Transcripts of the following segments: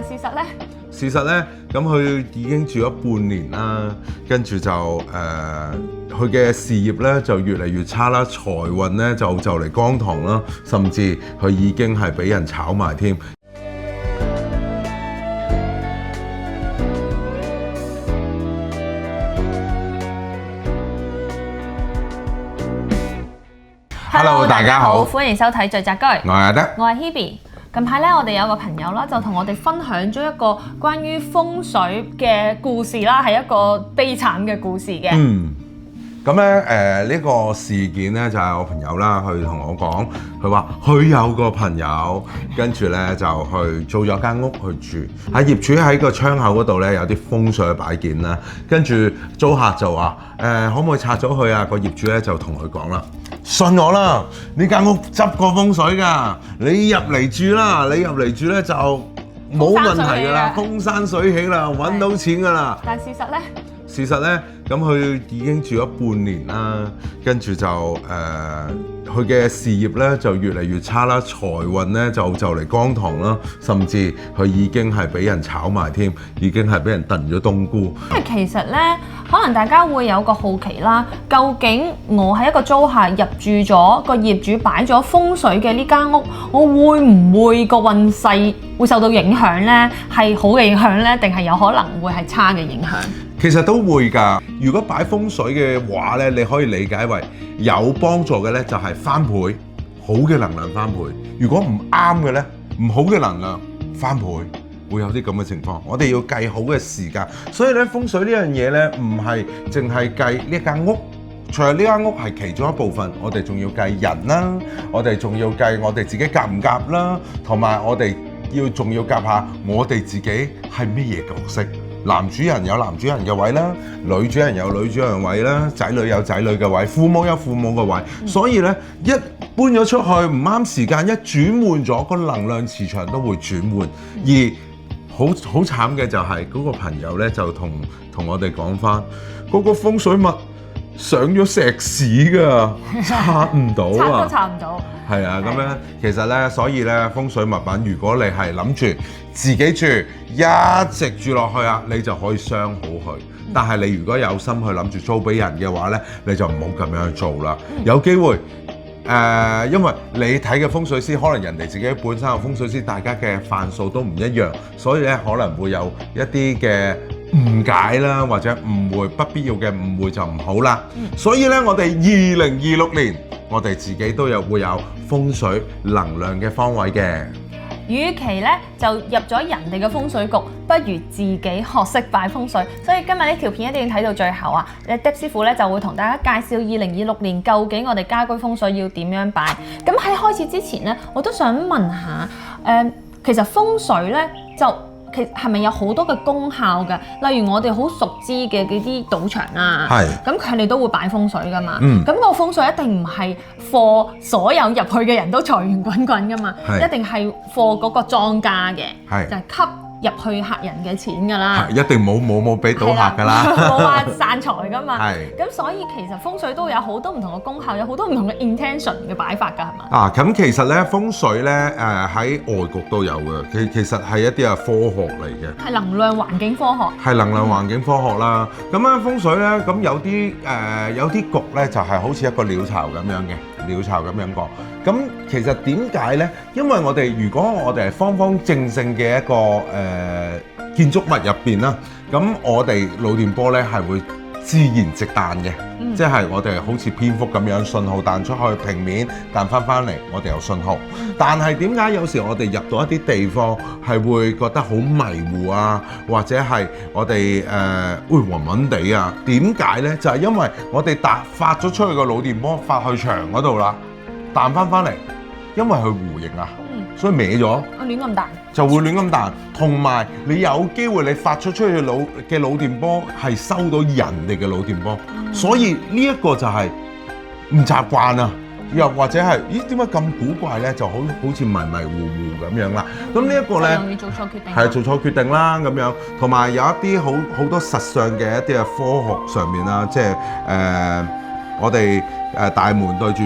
但係事實呢，咁佢已經住咗半年啦，跟住就佢嘅事業呢就越嚟越差啦，財運呢就嚟光堂啦，甚至佢已經係俾人炒埋添。Hello， 大家好，歡迎收睇聚宅居。我係阿德，我係 Hebe。近排咧，我哋有個朋友啦，就同我哋分享咗一個關於風水嘅故事啦，係一個悲慘嘅故事嘅。咁咧呢個事件咧就係我朋友啦，佢同我講，佢話佢有個朋友，跟住咧就去租咗間屋去住，喺業主喺個窗口嗰度咧有啲風水嘅擺件啦，跟住租客就話可唔可以拆咗佢啊？個業主咧就同佢講啦。信我啦，呢間屋執過風水㗎，你入嚟住啦，你入嚟住咧就冇問題㗎啦，風生水起啦，揾到錢㗎啦。但係事實呢，咁佢已經住咗半年啦，跟住就佢嘅事業咧就越嚟越差啦，財運咧就嚟光堂啦，甚至佢已經係俾人炒埋添，已經係俾人燉咗冬菇。因為其實咧，可能大家會有個好奇啦，究竟我係一個租客入住咗個業主擺咗風水嘅呢間屋，我會唔會個運勢會受到影響呢？係好嘅影響呢，定係有可能會係差嘅影響？其實都會㗎。如果擺風水嘅話咧，你可以理解為有幫助嘅咧就係翻倍，好嘅能量翻倍。如果唔啱嘅咧，唔好嘅能量翻倍，會有啲咁嘅情況。我哋要計好嘅時間，所以咧風水呢樣嘢咧唔係淨係計呢間屋，除咗呢間屋係其中一部分，我哋仲要計人啦，我哋仲要計我哋自己夾唔夾啦，同埋我哋仲要夾下我哋自己係乜嘢角色。男主人有男主人嘅位啦，女主人有女主人位啦，仔女有仔女嘅位，父母有父母嘅位。所以咧，一搬咗出去唔啱時間，一轉換咗個能量磁場都會轉換。而好慘嘅就係嗰個朋友咧，就同我哋講翻嗰個風水物上咗石屎㗎，拆唔到啊！拆都拆唔到。係啊，咁樣其實咧，所以咧風水物品，如果你係諗住自己住，一直住落去啊，你就可以傷好佢。但係你如果有心去諗住租俾人嘅話咧，你就唔好咁樣去做啦。有機會因為你睇嘅風水師，可能人哋自己本身嘅風水師，大家嘅範數都唔一樣，所以咧可能會有一啲嘅誤解啦，或者誤會，不必要嘅誤會就唔好啦。所以咧，我哋2026年，我哋自己都會有風水能量嘅方位嘅。與其咧就入咗人哋嘅風水局，不如自己學識擺風水。所以今日呢條片一定要睇到最後啊！Deb師傅咧就會同大家介紹2026年究竟我哋家居風水要點樣擺。咁喺開始之前咧，我都想問下其實風水咧其實係咪有好多嘅功效㗎？例如我哋好熟知嘅嗰啲賭場啊，咁佢哋都會擺風水㗎嘛。咁個風水一定唔係 for 所有入去嘅人都財源滾滾㗎嘛，一定係 for 嗰個莊家嘅，就係吸入去客人嘅錢㗎啦。一定冇俾賭客㗎啦，冇話散財㗎嘛。咁所以其實風水都有好多唔同嘅功效，有好多唔同嘅 intention 嘅擺法㗎，係嘛？咁其實咧風水咧喺外國都有嘅，其實係一啲科學嚟嘅，係能量環境科學。係能量環境科學啦。咁咧風水咧，咁有啲局咧就係好似一個鳥巢咁樣嘅，鳥巢咁樣講。咁其實點解咧？因為如果我哋係方方正正嘅一個建築物入邊啦，咁我哋腦電波咧係會自然直彈嘅，即係我哋好似蝙蝠咁樣信號彈出去平面，彈翻嚟，我哋有信號。但係點解有時我哋入到一啲地方係會覺得好迷糊啊，或者係我哋會暈暈地啊？點解咧？就係因為我哋發咗出去個腦電波發去牆嗰度啦，彈翻嚟，因為佢弧形啊，所以歪咗，亂咁彈就會亂咁彈。同埋你有機會你發出去嘅腦電波係收到人哋嘅腦電波，所以呢一個就係唔習慣啊，又或者係點解咁古怪咧？就好似迷迷糊糊咁樣啦。咁呢一個咧，容易做錯決定，係做錯決定啦咁樣。同埋有一啲好多實相嘅一啲嘅科學上面啦，即係我哋大門對住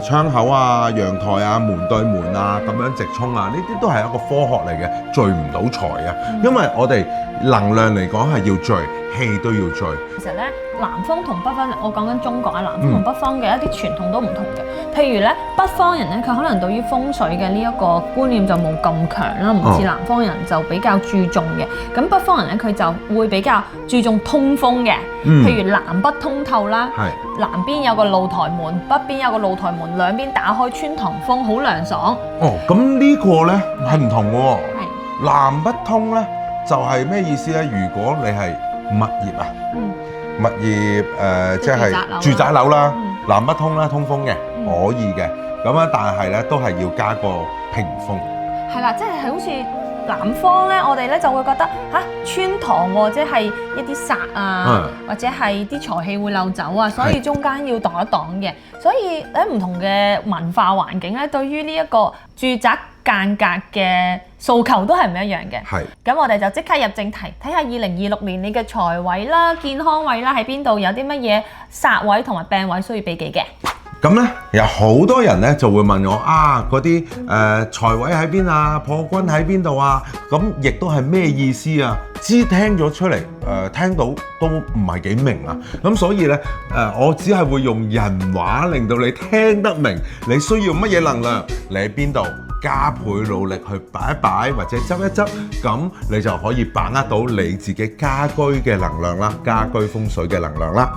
窗口啊、陽台啊、門對門啊咁樣直衝啊，呢啲都係一個科學嚟嘅，聚唔到財啊。因為我哋能量嚟講係要聚，氣都要聚。其實咧，南方同北方，我講緊中國啊，南方同北方嘅一啲傳統都唔同嘅。譬如咧，北方人咧，佢可能對於風水嘅呢一個觀念就冇咁強啦，唔似南方人就比較注重嘅。咁北方人咧，佢就會比較注重通風嘅，譬如南北通透啦，南邊有個露台門，北邊有個露台門，兩邊打開穿堂風，好涼爽。哦，咁呢個咧係唔同嘅喎。係南北通咧就係咩意思咧？如果你係物業啊，物業即係住宅樓啦，南北通啦，通風嘅可以嘅。咁啊，但係咧都係要加個屏風。係啦，即係好似南方咧，我哋咧就會覺得穿堂喎，即係一啲煞啊，或者係啲財氣會漏走啊，所以中間要擋一擋嘅。所以喺唔同嘅文化環境咧，對於呢一個住宅間隔嘅訴求都係唔一樣嘅。係。咁我哋就即刻入正題，睇下2026年你嘅財位啦、健康位啦喺邊度，有啲乜嘢煞位同埋病位需要避忌嘅。咁咧有好多人咧就會問我嗰啲財位喺邊啊，破軍喺邊度啊？咁亦都係咩意思啊？聽咗出嚟聽到都唔係幾明啊。咁所以咧我只係會用人話令到你聽得明，你需要乜嘢能量，你喺邊度，加倍努力去擺一擺或者執一執，咁你就可以把握到你自己家居嘅能量啦，家居風水嘅能量啦。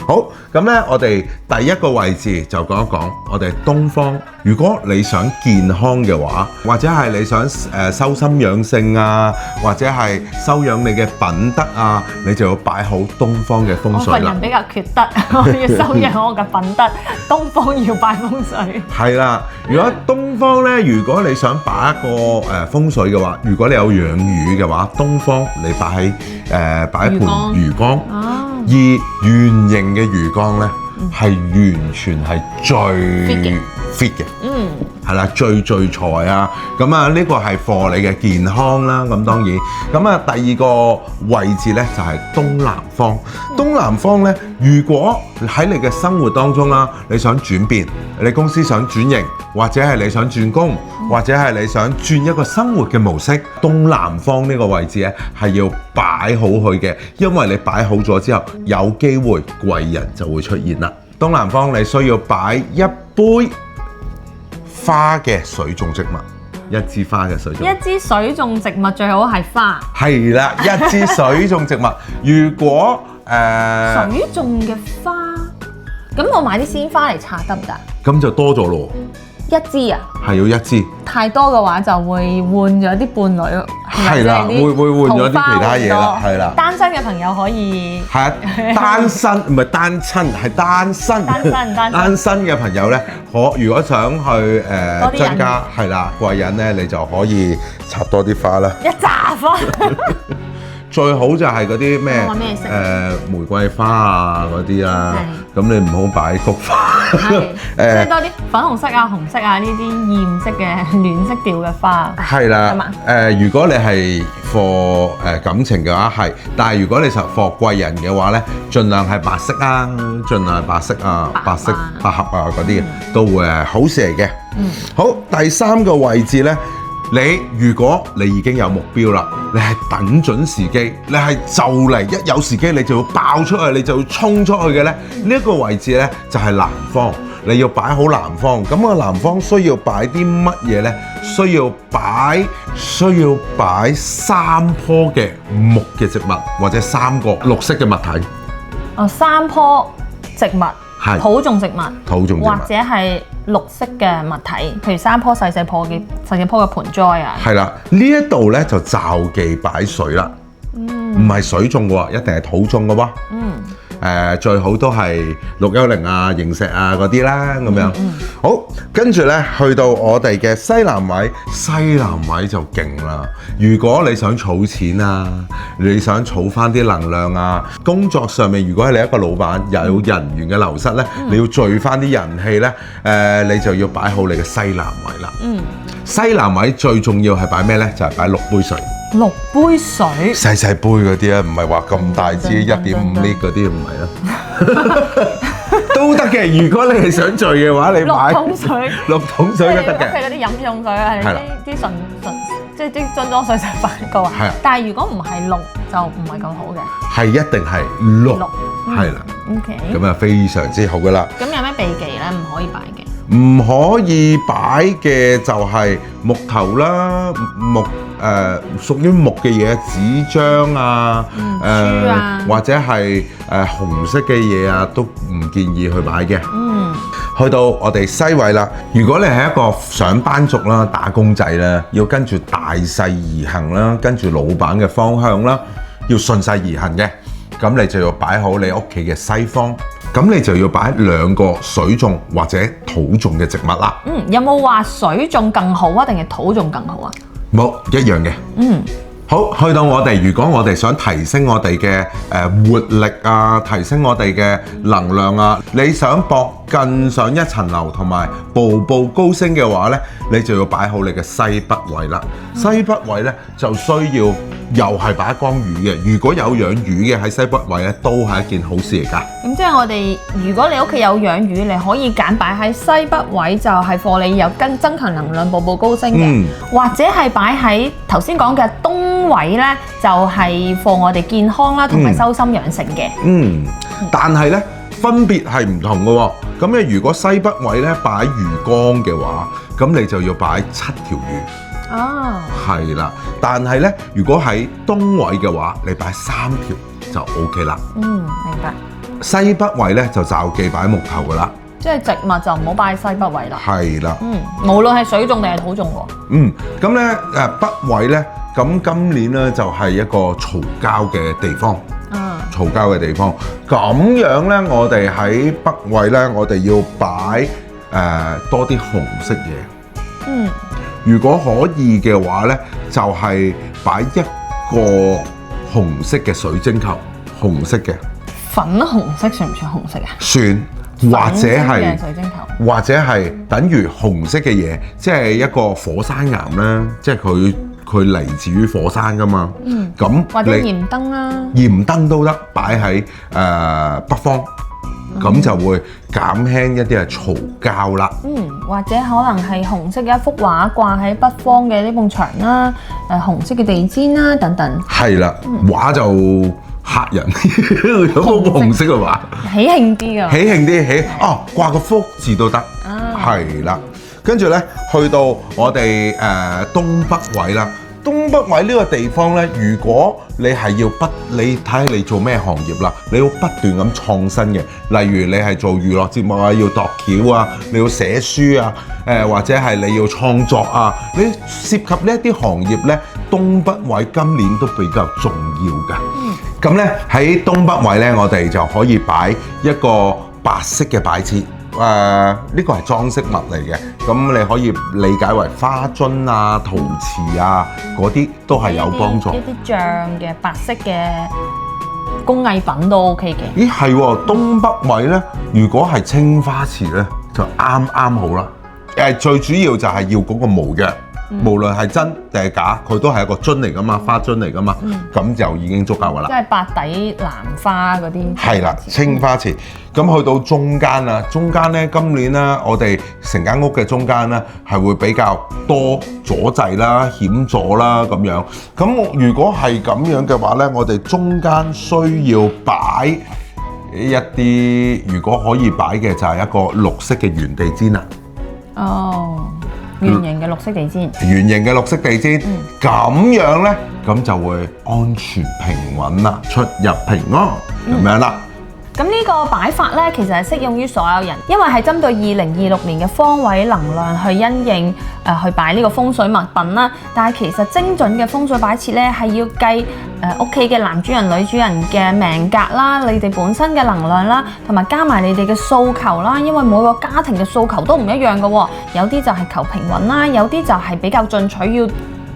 好，咁咧我哋第一個位置就講一講我哋東方。如果你想健康嘅話，或者係你想修心養性啊，或者係修養你嘅品德啊，你就要擺好東方嘅風水啦。我個人比較缺德，我要修養我嘅品德，東方要擺風水。係啦，如果東方咧，如果你想擺一個風水嘅話，如果你有養魚嘅話，東方你擺一盤魚缸，而圓形嘅魚缸咧係完全係最 fit 嘅，係啦，最聚財啊！咁啊，呢個係賀你嘅健康啦。咁當然，咁啊第二個位置咧就係東南方。東南方咧，如果喺你嘅生活當中啦，你想轉變，你公司想轉型，或者係你想轉工，或者係你想轉一個生活嘅模式，東南方呢個位置咧係要擺好佢嘅，因為你擺好咗之後，有機會貴人就會出現啦。東南方你需要擺一杯花嘅水種植物，一支花嘅水種。一支水種植物最好係花。係啦，一支水種植物。如果水種嘅花，咁我買啲鮮花嚟插得唔得？咁就多咗咯。一支啊？係要一支。太多嘅話就會換咗啲伴侶。係啦，會換咗啲其他嘢啦，係啦。單身嘅朋友可以。係啊，單身唔係單親，係單身。單身嘅朋友咧，如果想去增加係啦貴人咧，你就可以插多啲花啦。一紮花。最好就係嗰啲咩玫瑰花啊嗰啲啦，咁你唔好擺菊花，即係多啲粉紅色啊、紅色啊呢啲豔色嘅暖色調嘅花。係啦，如果你係貨感情嘅話係，但係如果你實貨貴人嘅話咧，盡量係白色啊，盡量係白色啊、白色百合啊嗰啲都會係好事嚟嘅。好，第三個位置咧。如果你已經有目標啦，你係等準時機，你係就嚟一有時機你就要爆出去，你就要衝出去嘅咧，呢一個位置咧就係南方，你要擺好南方。咁個南方需要擺啲乜嘢咧？需要擺3棵嘅木嘅植物，或者3個綠色嘅物體。3棵植物。土種植物，或者係綠色嘅物體，譬如3棵細細棵嘅盆栽啊。係啦，呢一度咧就就忌擺水啦，唔係水種嘅喎，一定係土種嘅喎。最好都係綠幽靈啊、螢石啊嗰啲啦，咁樣。好，跟住咧去到我哋嘅西南位，西南位就勁啦。如果你想儲錢啊，你想儲翻啲能量啊，工作上面如果係你一個老闆有人員嘅流失咧，你要聚翻啲人氣咧，你就要擺好你嘅西南位啦。西南位最重要係擺咩咧？就係擺6杯水。6杯水，細細杯嗰啲啊，唔係話咁大支1.5 litre嗰啲唔係啦，都都得嘅。如果你係想聚嘅話，你買6桶水， 6桶水都得嘅。即係嗰啲飲用水啊，係係啦啲純即係啲樽裝水就快過啊。係啊但係如果唔係6就唔係咁好嘅。係一定係6，係啦。 OK。咁啊非常之好噶啦。咁有咩秘技咧？唔可以擺嘅。唔可以擺嘅就係木頭啦，屬於木嘅嘢，紙張啊，書啊或者係紅色嘅嘢啊，都唔建議去擺嘅。去到我哋西位啦，如果你係一個上班族啦、打工仔啦，要跟住大勢而行啦，跟住老闆嘅方向啦，要順勢而行嘅，咁你就要擺好你屋企嘅西方。咁你就要擺2個水種或者土種嘅植物啦。有冇話水種更好啊，定係土種更好啊？冇，一樣嘅。好，去到我哋，如果我哋想提升我哋嘅活力啊，提升我哋嘅能量啊，你想搏更上一層樓同埋步步高升嘅話呢，你就要擺好你嘅西北位啦。西北位呢，就需要又係擺缸魚嘅。如果有養魚嘅喺西北位呢，都係一件好事嚟㗎。咁即係我哋，如果你屋企有養魚，你可以揀擺喺西北位，就係貨你有增強能量、步步高升嘅，或者係擺喺頭先講嘅東位呢，就係貨我哋健康啦，同埋修心養性嘅。但係呢，分別係唔同嘅喎。咁咧，如果西北位呢擺魚缸嘅話，咁你就要擺7條魚。哦，係啦。但係呢，如果喺東位嘅話，你擺3條就 OK 啦。明白。西北位呢，就就忌擺木頭噶啦。即係植物就唔好擺西北位啦。係啦。無論係水種定係土種喎。咁呢，北位呢，咁今年呢，就係一個嘈交嘅地方。嘈交嘅地方，咁樣呢，我哋喺北位呢，我哋要擺多啲紅色嘢。如果可以嘅話呢，就係擺一個紅色嘅水晶球，紅色嘅。粉紅色算唔算紅色啊？算，或者係水晶球，或者係等於紅色嘅嘢，即係一個火山岩啦，即係佢嚟自於火山噶嘛。咁或者鹽燈啦，鹽燈都得，擺喺北方，咁就會減輕一啲係嘈交啦。或者可能係紅色嘅一幅畫掛喺北方嘅呢埲牆啦，紅色嘅地氈啦等等。係啦，畫就嚇人，有幅紅色嘅畫，喜慶啲㗎，喜慶啲，掛個福字都得，係啦。跟住咧，去到我哋東北位啦。東北位呢個地方呢，如果你係要你睇下你做咩行業啦，你要不斷咁創新嘅。例如你係做娛樂節目啊，要度橋啊，你要寫書啊，或者係你要創作啊，你涉及呢一啲行業呢，東北位今年都比較重要㗎。咁呢，喺東北位呢，我哋就可以擺一個白色嘅擺設。呢個係裝飾物嚟嘅，咁你可以理解為花樽啊、陶瓷啊嗰啲都係有幫助。一啲像嘅白色嘅工藝品都 OK 嘅。咦係喎，東北位呢，如果係青花瓷呢，就啱好啦。最主要就係要嗰個模樣。無論係真定係假，佢都係一個樽嚟噶嘛，花樽嚟噶嘛，咁就已經足夠噶啦。即係白底藍花嗰啲。係啦，青花瓷。咁去到中間啦，中間呢，今年呢，我哋成間屋嘅中間呢，係會比較多阻滯啦、險阻啦咁樣。咁如果係咁樣嘅話呢，我哋中間需要擺一啲，如果可以擺嘅就係一個綠色嘅圓地氈啦。圓形嘅綠色地氈，圓形嘅綠色地氈，咁樣呢，咁就會安全平穩啦，出入平安咁樣啦。咁呢個擺法呢，其實係適用於所有人，因為係針對2026年嘅方位能量去因應去擺呢個風水物品啦。但係其實精準嘅風水擺設呢，係要計屋企嘅男主人、女主人嘅命格啦，你哋本身嘅能量啦，同埋加埋你哋嘅訴求啦。因為每個家庭嘅訴求都唔一樣嘅喎，有啲就係求平穩啦，有啲就係比較進取要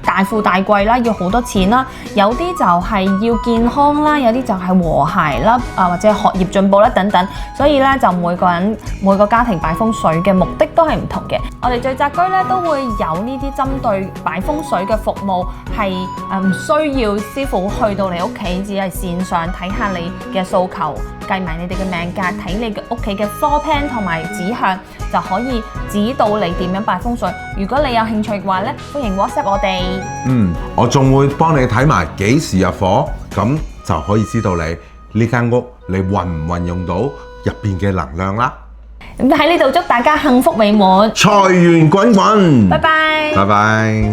大富大貴啦，要好多錢啦，有啲就係要健康啦，有啲就係和諧啦，或者學業進步啦等等。所以咧就每個家庭擺風水嘅目的都係唔同嘅。我哋聚宅居咧都會有呢啲針對擺風水嘅服務，係唔需要師傅去到你屋企，只係線上睇下你嘅訴求，計埋你哋嘅命格，睇你嘅屋企嘅 floor plan 同埋指向，就可以指導你點樣擺風水。如果你有興趣嘅話咧，歡迎 WhatsApp 我哋。我仲會幫你睇埋幾時入伙，咁就可以知道你呢間屋你運唔運用到入邊嘅能量啦。咁喺呢度祝大家幸福美滿，財源滾滾。拜拜。拜拜。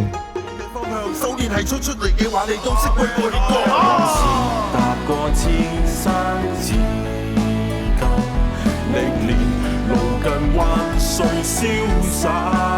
方向手電係出嚟嘅話，你都識背背歌。踏過千山之間，歷練路近萬歲瀟灑。